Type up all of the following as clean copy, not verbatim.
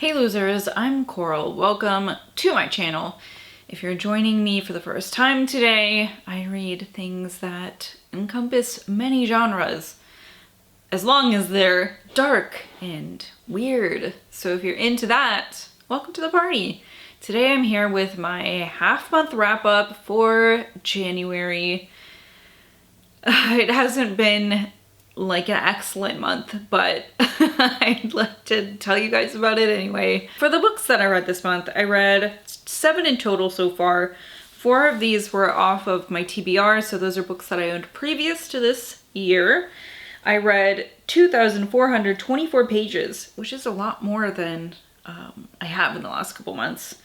Hey losers, I'm Coral. Welcome to my channel. If you're joining me for the first time today, I read things that encompass many genres, as long as they're dark and weird. So if you're into that, welcome to the party. Today I'm here with my half-month wrap-up for January. It hasn't been like an excellent month, but I'd like to tell you guys about it anyway. For the books that I read this month, I read 7 in total so far. 4 of these were off of my TBR, so those are books that I owned previous to this year. I read 2,424 pages, which is a lot more than I have in the last couple months.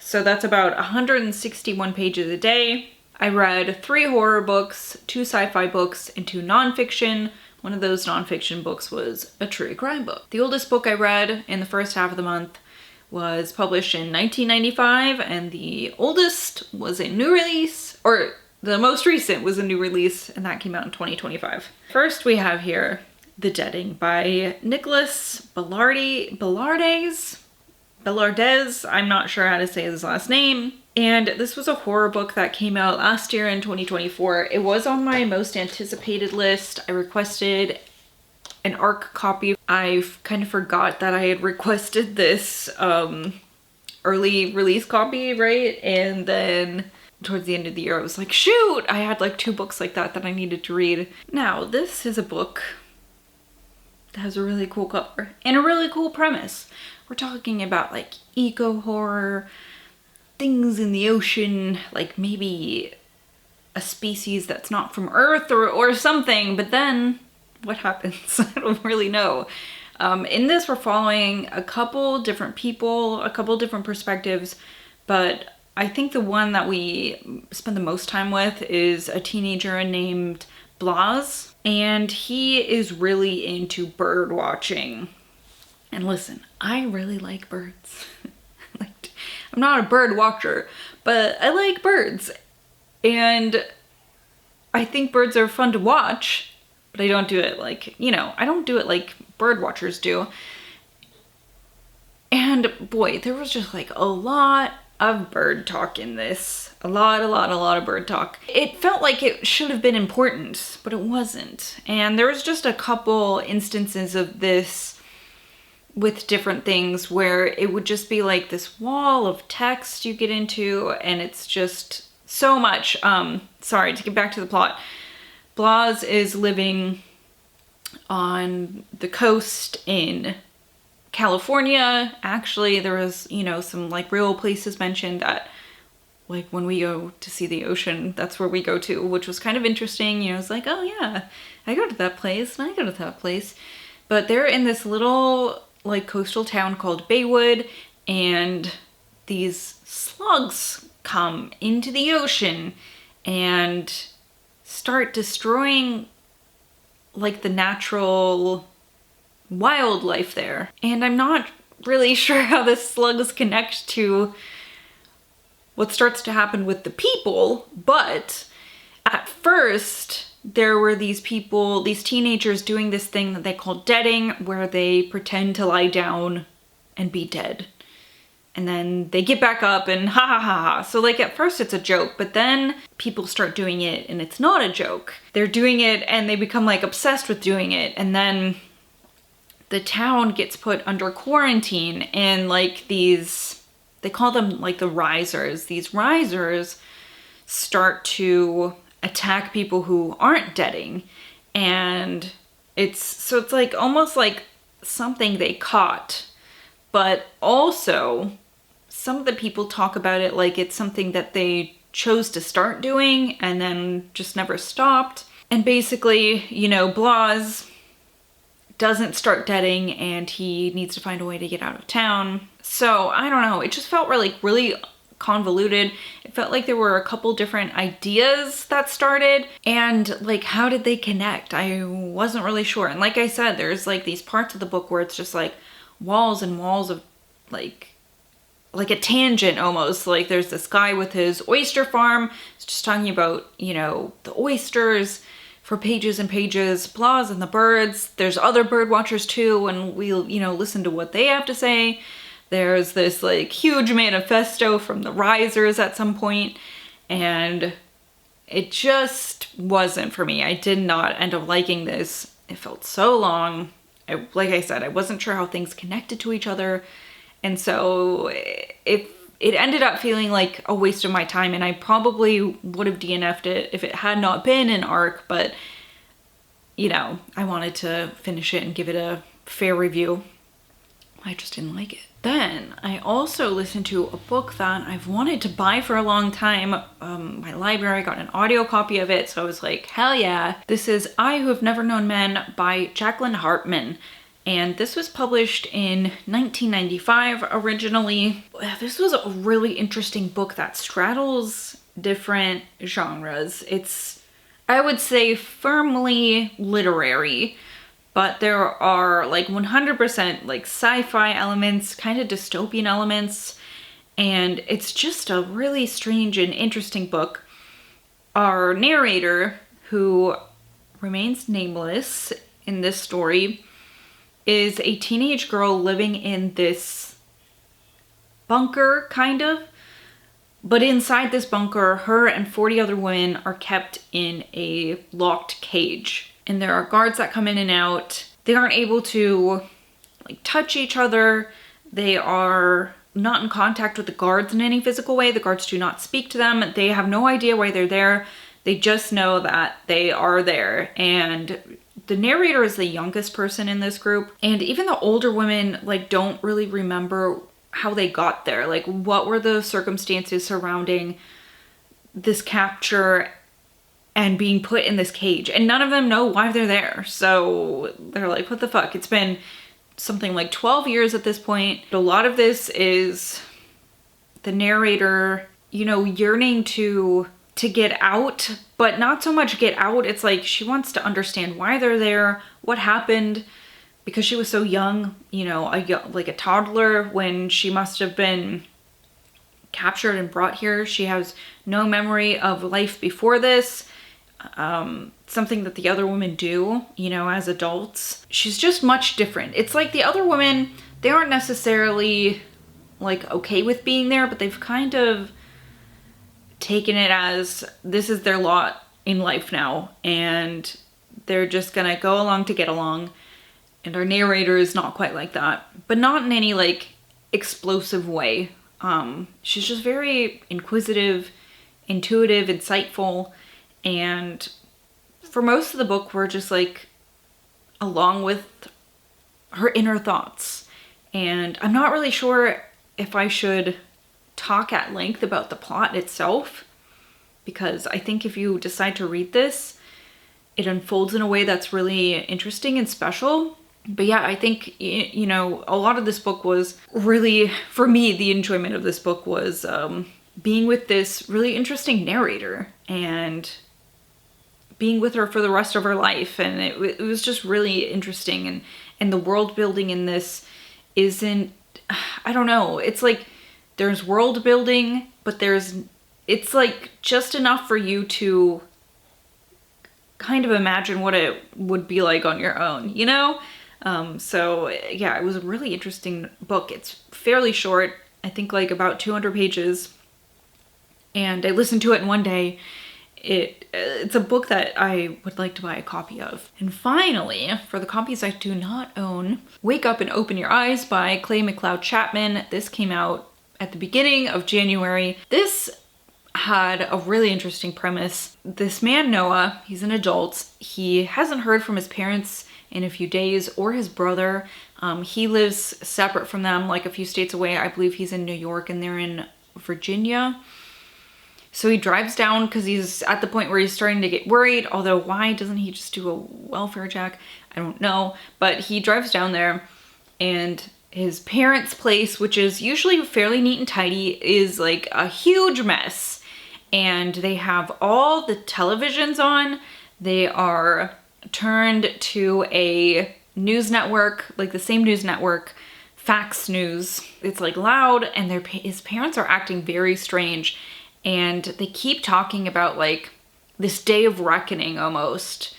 So that's about 161 pages a day. I read 3 horror books, 2 sci-fi books, and 2 nonfiction. One of those nonfiction books was a true crime book. The oldest book I read in the first half of the month was published in 1995, and the oldest was a new release, or the most recent was a new release, and that came out in 2025. First we have here The Deading by Nicholas Belardes. I'm not sure how to say his last name. And this was a horror book that came out last year in 2024. It was on my most anticipated list. I requested an ARC copy. I kind of forgot that I had requested this early release copy, right? And then towards the end of the year, I was like, shoot! I had like 2 books like that I needed to read. Now, this is a book that has a really cool cover and a really cool premise. We're talking about like eco-horror, things in the ocean, like maybe a species that's not from Earth or something, but then what happens? I don't really know. In this, we're following a couple different people, a couple different perspectives, but I think the one that we spend the most time with is a teenager named Blaze, and he is really into bird watching. And listen, I really like birds. I'm not a bird watcher, but I like birds. And I think birds are fun to watch, but I don't do it like, I don't do it like bird watchers do. And boy, there was just like a lot of bird talk in this. A lot of bird talk. It felt like it should have been important, but it wasn't. And there was just a couple instances of this with different things where it would just be like this wall of text you get into, and it's just so much. Sorry, to get back to the plot. Blaze is living on the coast in California. Actually, there was, some like real places mentioned that like when we go to see the ocean, that's where we go to, which was kind of interesting. It's like, oh yeah, I go to that place and I go to that place. But they're in this little like coastal town called Baywood, and these slugs come into the ocean and start destroying like the natural wildlife there. And I'm not really sure how the slugs connect to what starts to happen with the people, but at first there were these people, these teenagers doing this thing that they call deading, where they pretend to lie down and be dead. And then they get back up and ha ha ha ha. So like at first it's a joke, but then people start doing it and it's not a joke. They're doing it and they become like obsessed with doing it. And then the town gets put under quarantine, and like these, they call them like the risers. These risers start to attack people who aren't deading, and it's like almost like something they caught, but also some of the people talk about it like it's something that they chose to start doing and then just never stopped. And basically, Blaze doesn't start deading and he needs to find a way to get out of town. So I don't know, it just felt really convoluted. It felt like there were a couple different ideas that started, and like how did they connect? I wasn't really sure. And like I said, there's like these parts of the book where it's just like walls and walls of like a tangent almost. Like there's this guy with his oyster farm. It's just talking about, the oysters for pages and pages. Blaze and the birds. There's other bird watchers too, and we'll, listen to what they have to say. There's this like huge manifesto from the Risers at some point, and it just wasn't for me. I did not end up liking this. It felt so long. Like I said, I wasn't sure how things connected to each other. And so it ended up feeling like a waste of my time, and I probably would have DNF'd it if it had not been an arc, but you know, I wanted to finish it and give it a fair review. I just didn't like it. Then I also listened to a book that I've wanted to buy for a long time. My library got an audio copy of it, so I was like, hell yeah. This is I Who Have Never Known Men by Jacqueline Harpman. And this was published in 1995 originally. This was a really interesting book that straddles different genres. It's, I would say, firmly literary, but there are like 100% like sci-fi elements, kind of dystopian elements, and it's just a really strange and interesting book. Our narrator, who remains nameless in this story, is a teenage girl living in this bunker, kind of. But inside this bunker, her and 40 other women are kept in a locked cage. And there are guards that come in and out. They aren't able to like touch each other. They are not in contact with the guards in any physical way. The guards do not speak to them. They have no idea why they're there. They just know that they are there. And the narrator is the youngest person in this group. And even the older women like don't really remember how they got there. Like, what were the circumstances surrounding this capture and being put in this cage? And none of them know why they're there. So they're like, what the fuck? It's been something like 12 years at this point. A lot of this is the narrator, you know, yearning to get out, but not so much get out. It's like she wants to understand why they're there, what happened, because she was so young, you know, like a toddler when she must have been captured and brought here. She has no memory of life before this. Something that the other women do, you know, as adults. She's just much different. It's like the other women, they aren't necessarily like okay with being there, but they've kind of taken it as this is their lot in life now, and they're just gonna go along to get along. And our narrator is not quite like that, but not in any like explosive way. She's just very inquisitive, intuitive, insightful, and for most of the book we're just like along with her inner thoughts. And I'm not really sure if I should talk at length about the plot itself, because I think if you decide to read this, it unfolds in a way that's really interesting and special. But yeah, I think, you know, a lot of this book was really, for me, the enjoyment of this book was being with this really interesting narrator and being with her for the rest of her life. And it was just really interesting. And the world building in this isn't, I don't know, it's like there's world building, but it's like just enough for you to kind of imagine what it would be like on your own, you know? So yeah, it was a really interesting book. It's fairly short, I think like about 200 pages, and I listened to it in one day. It's a book that I would like to buy a copy of. And finally, for the copies I do not own, Wake Up and Open Your Eyes by McLeod Chapman. This came out at the beginning of January. This had a really interesting premise. This man, Noah, he's an adult. He hasn't heard from his parents in a few days, or his brother. He lives separate from them, like a few states away. I believe he's in New York and they're in Virginia. So he drives down because he's at the point where he's starting to get worried. Although why doesn't he just do a welfare check? I don't know. But he drives down there, and his parents' place, which is usually fairly neat and tidy, is like a huge mess. And they have all the televisions on. They are turned to a news network, like the same news network, Fax News. It's like loud, and his parents are acting very strange. And they keep talking about like this day of reckoning almost.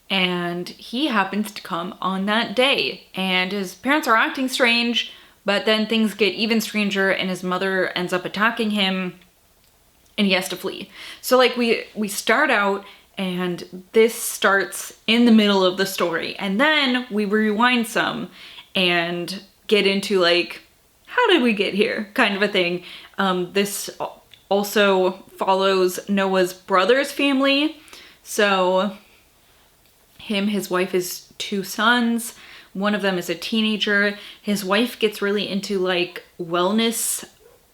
And he happens to come on that day. And his parents are acting strange, But then things get even stranger and his mother ends up attacking him and he has to flee. So like we start out and this starts in the middle of the story, and then we rewind some and get into like, how did we get here kind of a thing. This also follows Noah's brother's family. So his wife, his 2 sons. One of them is a teenager. His wife gets really into like wellness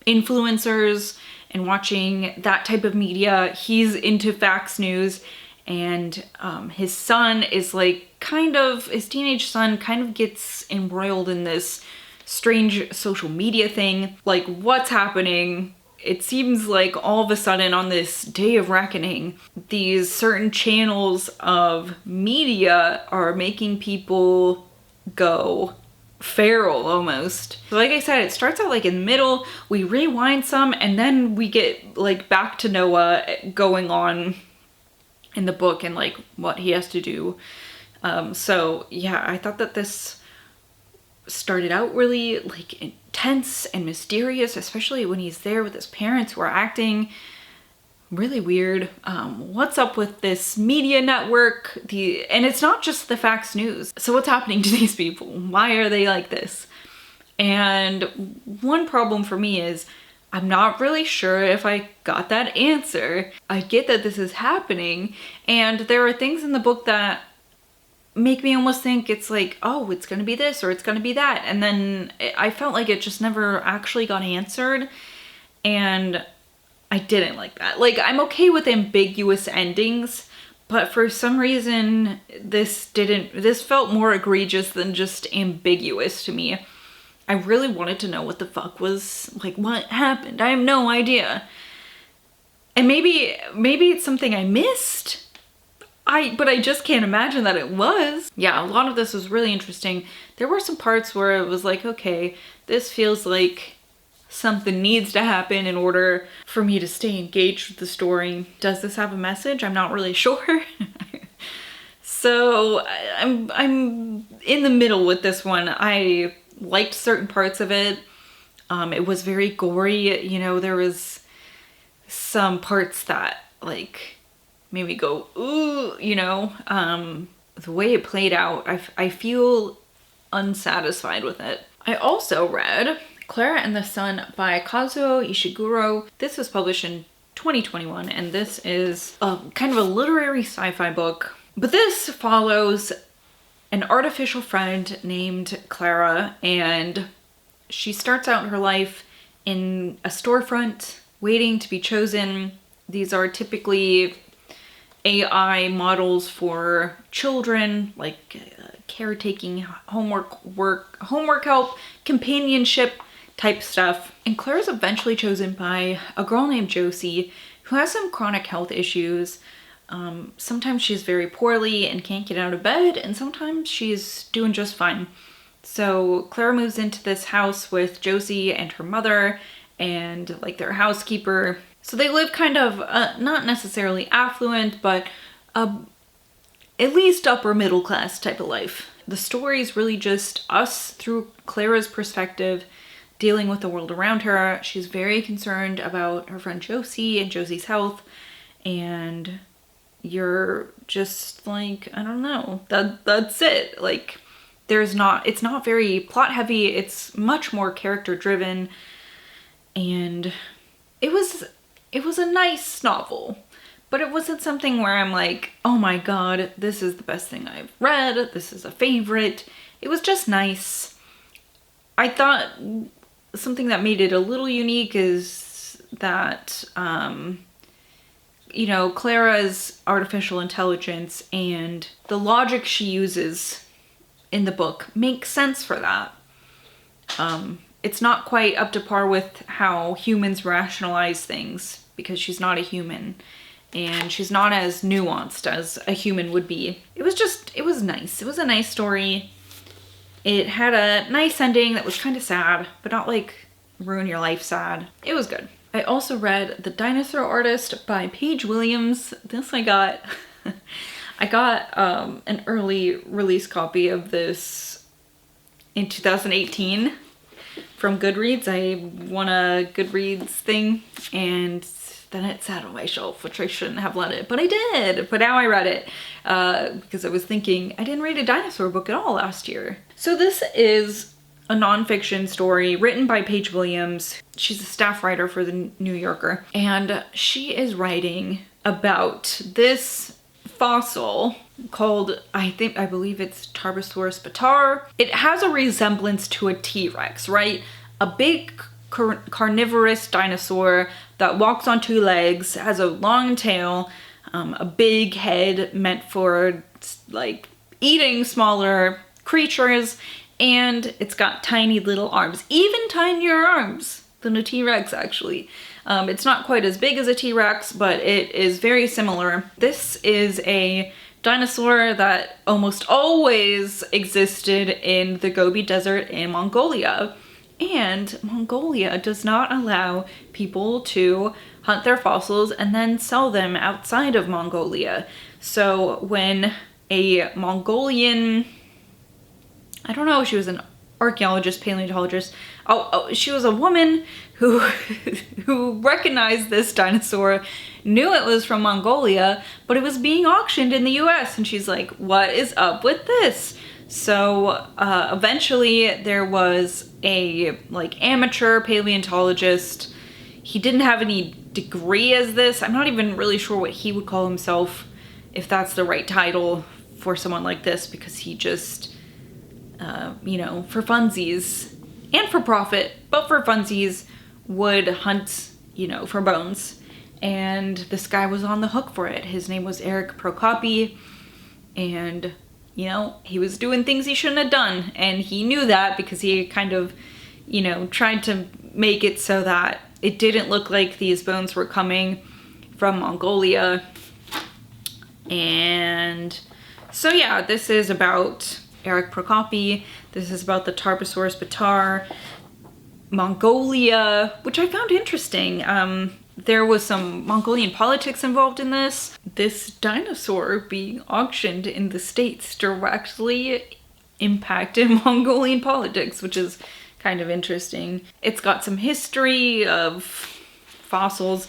influencers and watching that type of media. He's into Fax News, and his son is like his teenage son kind of gets embroiled in this strange social media thing. Like, what's happening? It seems like all of a sudden on this day of reckoning, these certain channels of media are making people go feral almost. So like I said, it starts out like in the middle, we rewind some, and then we get like back to Noah going on in the book and like what he has to do. So yeah, I thought that this started out really like intense and mysterious, especially when he's there with his parents who are acting really weird. What's up with this media network? And it's not just the Fax News. So what's happening to these people? Why are they like this? And one problem for me is I'm not really sure if I got that answer. I get that this is happening, and there are things in the book that make me almost think it's like, oh, it's gonna be this or it's gonna be that. And then I felt like it just never actually got answered. And I didn't like that. Like, I'm okay with ambiguous endings, but for some reason, this felt more egregious than just ambiguous to me. I really wanted to know what the fuck was, like, what happened. I have no idea. And maybe it's something I missed. But I just can't imagine that it was. Yeah, a lot of this was really interesting. There were some parts where it was like, okay, this feels like something needs to happen in order for me to stay engaged with the story. Does this have a message? I'm not really sure. So I'm in the middle with this one. I liked certain parts of it. It was very gory. You know, there was some parts that like made me go, ooh, you know. The way it played out, I feel unsatisfied with it. I also read Clara and the Sun by Kazuo Ishiguro. This was published in 2021, and this is kind of a literary sci-fi book. But this follows an artificial friend named Clara, and she starts out her life in a storefront waiting to be chosen. These are typically AI models for children, like caretaking, homework help, companionship type stuff. And Clara's eventually chosen by a girl named Josie who has some chronic health issues. Sometimes she's very poorly and can't get out of bed, and sometimes she's doing just fine. So Clara moves into this house with Josie and her mother and like their housekeeper. So they live kind of not necessarily affluent, but at least upper middle class type of life. The story is really just us through Clara's perspective, dealing with the world around her. She's very concerned about her friend Josie and Josie's health, and you're just like, I don't know, that's it. Like, it's not very plot heavy. It's much more character driven, and it was a nice novel, but it wasn't something where I'm like, oh my god, this is the best thing I've read, this is a favorite. It was just nice. I thought something that made it a little unique is that, you know, Clara's artificial intelligence and the logic she uses in the book makes sense for that. It's not quite up to par with how humans rationalize things because she's not a human and she's not as nuanced as a human would be. It was nice. It was a nice story. It had a nice ending that was kind of sad, but not like ruin your life sad. It was good. I also read The Dinosaur Artist by Paige Williams. This I got an early release copy of this in 2018. from Goodreads. I won a Goodreads thing, and then it sat on my shelf, which I shouldn't have let it, but I did. But now I read it because I was thinking I didn't read a dinosaur book at all last year. So this is a nonfiction story written by Paige Williams. She's a staff writer for the New Yorker, and she is writing about this fossil called, I believe it's Tarbosaurus bataar. It has a resemblance to a T-Rex, right? A big carnivorous dinosaur that walks on two legs, has a long tail, a big head meant for like eating smaller creatures, and it's got tiny little arms, even tinier arms than a T-Rex actually. It's not quite as big as a T-Rex, but it is very similar. This is a dinosaur that almost always existed in the Gobi Desert in Mongolia. And Mongolia does not allow people to hunt their fossils and then sell them outside of Mongolia. So when a Mongolian, I don't know if she was an archaeologist, paleontologist, she was a woman who who recognized this dinosaur, knew it was from Mongolia, but it was being auctioned in the US, and she's like, what is up with this? So eventually there was a like amateur paleontologist. He didn't have any degree as this. I'm not even really sure what he would call himself, if that's the right title for someone like this, because he just, you know, for funsies and for profit, but for funsies, would hunt, you know, for bones. And this guy was on the hook for it. His name was Eric Prokopi, and you know, he was doing things he shouldn't have done, and he knew that because he kind of, you know, tried to make it so that it didn't look like these bones were coming from Mongolia. And so yeah, this is about Eric Prokopi. This is about the Tarbosaurus bataar, Mongolia, which I found interesting. There was some Mongolian politics involved in this. This dinosaur being auctioned in the States directly impacted Mongolian politics, which is kind of interesting. It's got some history of fossils,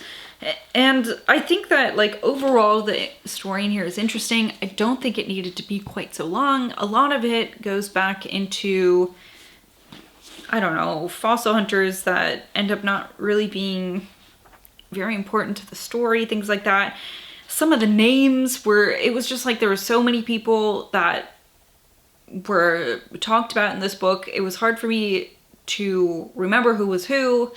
and I think that like overall the story in here is interesting. I don't think it needed to be quite so long. A lot of it goes back into, I don't know, fossil hunters that end up not really being very important to the story, things like that. Some of the names were, it was just like there were so many people that were talked about in this book. It was hard for me to remember who was who,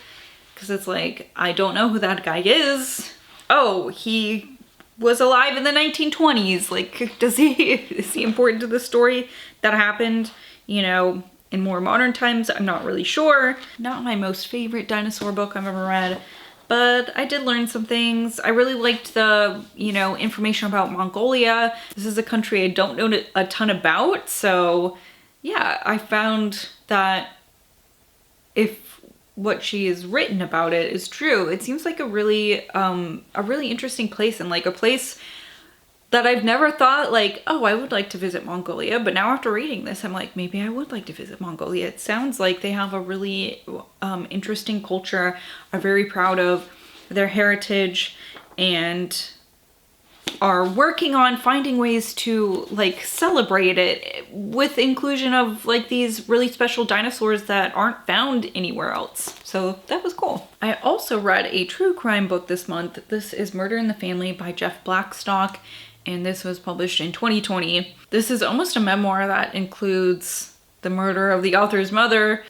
because it's like, I don't know who that guy is. Oh, he was alive in the 1920s. Like, is he important to the story that happened, you know, in more modern times? I'm not really sure. Not my most favorite dinosaur book I've ever read, but I did learn some things. I really liked the, you know, information about Mongolia. This is a country I don't know a ton about, so yeah, I found that if what she has written about it is true, it seems like a really interesting place, and like a place that I've never thought like, oh, I would like to visit Mongolia, but now after reading this, I'm like, maybe I would like to visit Mongolia. It sounds like they have a really interesting culture, are very proud of their heritage, and are working on finding ways to like celebrate it with inclusion of like these really special dinosaurs that aren't found anywhere else. So that was cool. I also read a true crime book this month. This is Murder in the Family by Jeff Blackstock, and this was published in 2020. This is almost a memoir that includes the murder of the author's mother.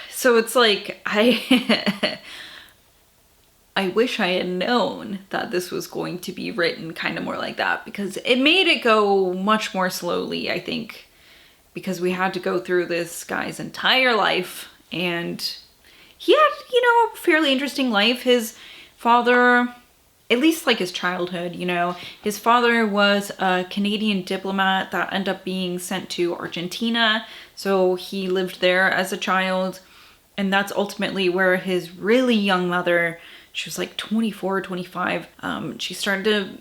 So it's like, I wish I had known that this was going to be written kind of more like that, because it made it go much more slowly, I think, because we had to go through this guy's entire life, and he had, you know, a fairly interesting life. His father, at least like his childhood, you know, his father was a Canadian diplomat that ended up being sent to Argentina, so he lived there as a child, and that's ultimately where his really young mother, she was like 24 or 25, she started to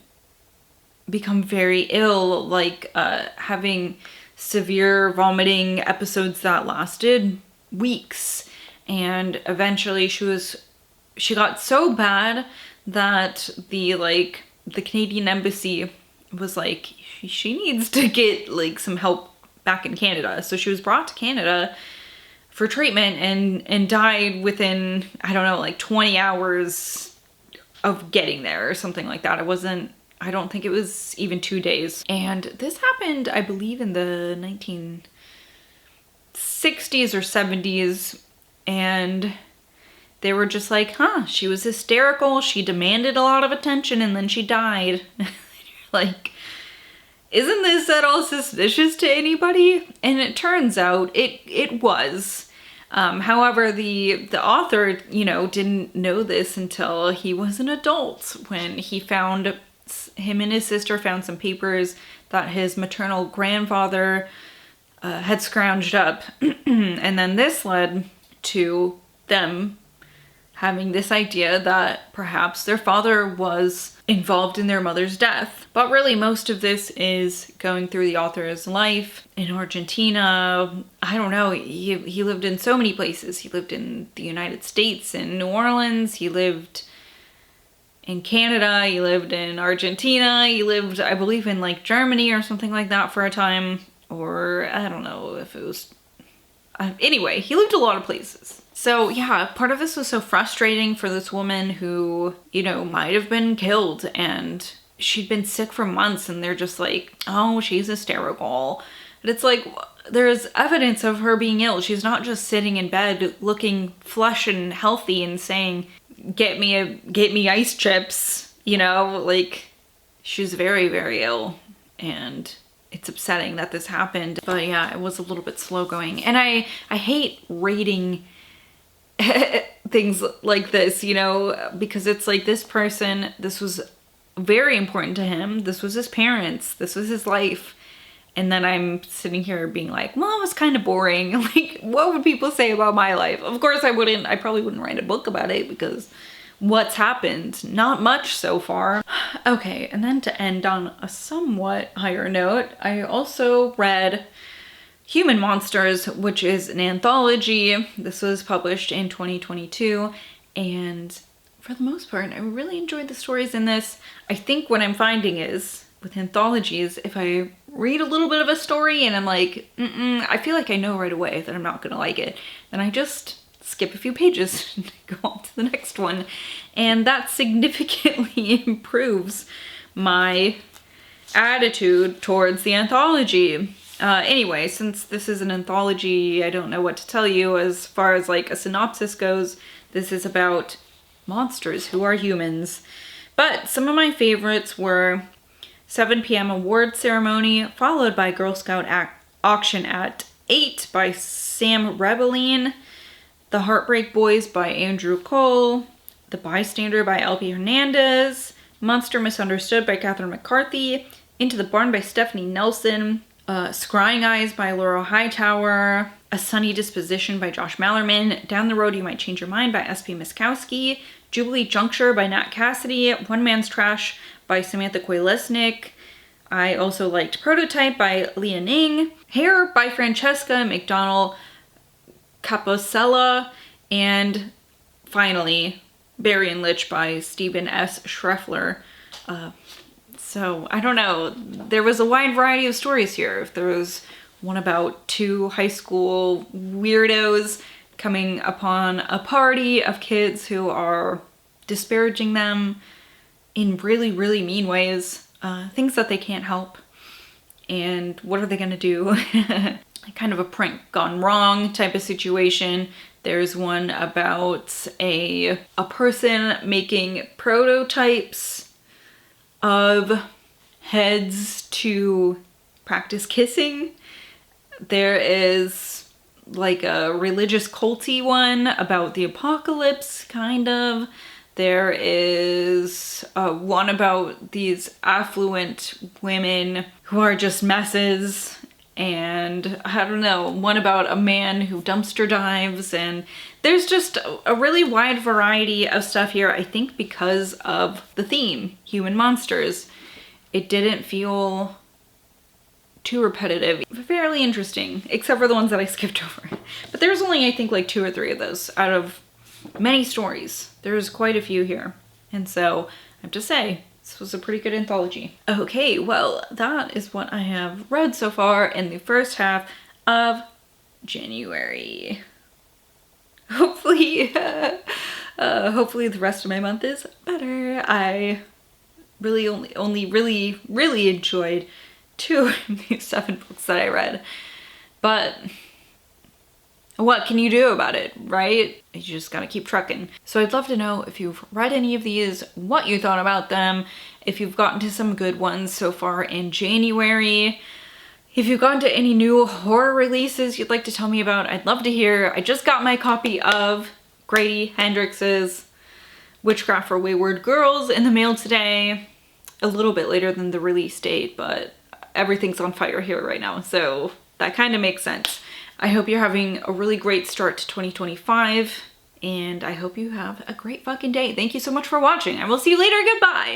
become very ill, like having severe vomiting episodes that lasted weeks. And eventually she got so bad that the Canadian embassy was like, she needs to get like some help back in Canada. So she was brought to Canada for treatment and died within, I don't know, like 20 hours of getting there or something like that. I don't think it was even 2 days. And this happened, I believe, in the 1960s or 70s. And they were just like, she was hysterical. She demanded a lot of attention and then she died. Like, isn't this at all suspicious to anybody? And it turns out it was. However, the author, didn't know this until he was an adult, when him and his sister found some papers that his maternal grandfather had scrounged up. And then this led to them having this idea that perhaps their father was involved in their mother's death. But really, most of this is going through the author's life in Argentina. I don't know, he lived in so many places. He lived in the United States, in New Orleans, he lived in Canada, he lived in Argentina, he lived, I believe, in like Germany or something like that for a time. Or I don't know if it was... anyway, he lived a lot of places. So yeah, part of this was so frustrating for this woman who, might have been killed, and she'd been sick for months, and they're just like, oh, she's hysterical. But it's like, there's evidence of her being ill. She's not just sitting in bed looking flush and healthy and saying, get me ice chips, like, she's very, very ill, and it's upsetting that this happened. But yeah, it was a little bit slow going. And I hate rating things like this, because it's like, this person, this was very important to him. This was his parents. This was his life. And then I'm sitting here being like, well, it was kind of boring. Like, what would people say about my life? Of course I probably wouldn't write a book about it, because what's happened? Not much so far. Okay, and then to end on a somewhat higher note, I also read Human Monsters, which is an anthology. This was published in 2022, and for the most part, I really enjoyed the stories in this. I think what I'm finding is, with anthologies, if I read a little bit of a story and I'm like, I feel like I know right away that I'm not gonna like it, then I just skip a few pages and go on to the next one. And that significantly improves my attitude towards the anthology. Anyway, since this is an anthology, I don't know what to tell you as far as like a synopsis goes. This is about monsters who are humans. But some of my favorites were 7 p.m. award ceremony, followed by Girl Scout auction at 8 by Sam Rebelline, The Heartbreak Boys by Andrew Cole, The Bystander by L.P. Hernandez, Monster Misunderstood by Catherine McCarthy, Into the Barn by Stephanie Nelson, Scrying Eyes by Laurel Hightower, A Sunny Disposition by Josh Mallerman, Down the Road You Might Change Your Mind by S.P. Miskowski, Jubilee Juncture by Nat Cassidy, One Man's Trash by Samantha Koy-Lesnick. I also liked Prototype by Leah Ning, Hair by Francesca McDonald Caposella, and finally, Barry and Lich by Stephen S. Schreffler. So, I don't know, there was a wide variety of stories here. If there was one about 2 high school weirdos coming upon a party of kids who are disparaging them in really, really mean ways, things that they can't help. And what are they gonna do? Kind of a prank gone wrong type of situation. There's one about a person making prototypes of heads to practice kissing. There is like a religious culty one about the apocalypse, kind of. There is one about these affluent women who are just messes. And I don't know, one about a man who dumpster dives, and there's just a really wide variety of stuff here, I think because of the theme, human monsters. It didn't feel too repetitive, fairly interesting, except for the ones that I skipped over. But there's only, I think, like 2 or 3 of those out of many stories. There's quite a few here. And so I have to say, this was a pretty good anthology. Okay, well, that is what I have read so far in the first half of January. Hopefully, hopefully the rest of my month is better. I really only really enjoyed 2 of these 7 books that I read. But what can you do about it, right? You just gotta keep trucking. So I'd love to know if you've read any of these, what you thought about them, if you've gotten to some good ones so far in January, if you've gotten to any new horror releases you'd like to tell me about, I'd love to hear. I just got my copy of Grady Hendrix's Witchcraft for Wayward Girls in the mail today, a little bit later than the release date, but everything's on fire here right now, so that kind of makes sense. I hope you're having a really great start to 2025, and I hope you have a great fucking day. Thank you so much for watching. I will see you later. Goodbye.